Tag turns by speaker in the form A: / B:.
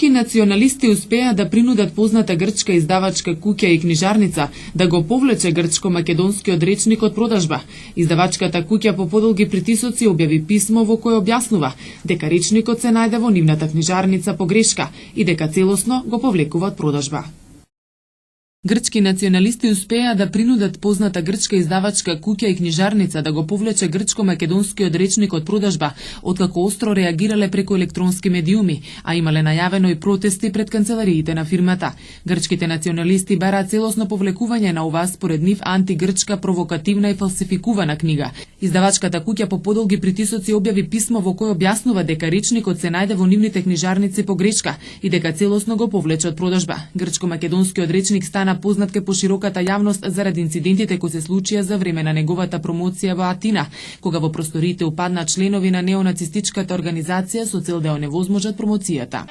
A: Грчки националисти успеа да принудат позната грчка издавачка куќа и книжарница да го повлече грчко-македонскиот речник од продажба. Издавачката куќа по подолги притисоци објави писмо во кое објаснува дека речникот се најде во нивната книжарница по грешка и дека целосно го повлекува од продажба. Грчки националисти успеа да принудат позната грчка издавачка куќа и книжарница да го повлече грчко-македонскиот речник од продажба, откако остро реагирале преку електронски медиуми, а имале најавено и протести пред канцелариите на фирмата. Грчките националисти бараат целосно повлекување на оваа според нив антигрчка, провокативна и фалсификувана книга. Издавачката куќа по подолги притисоци објави писмо во кое објаснува дека речникот се најде во нивните книжарници по грешка и дека целосно го повлече од продажба. Грчко-македонскиот речник стана познат ке пошироката јавност заради инцидентите кои се случија за време на неговата промоција во Атина, кога во просториите упадна членови на неонацистичката организација со цел да оневозможат промоцијата.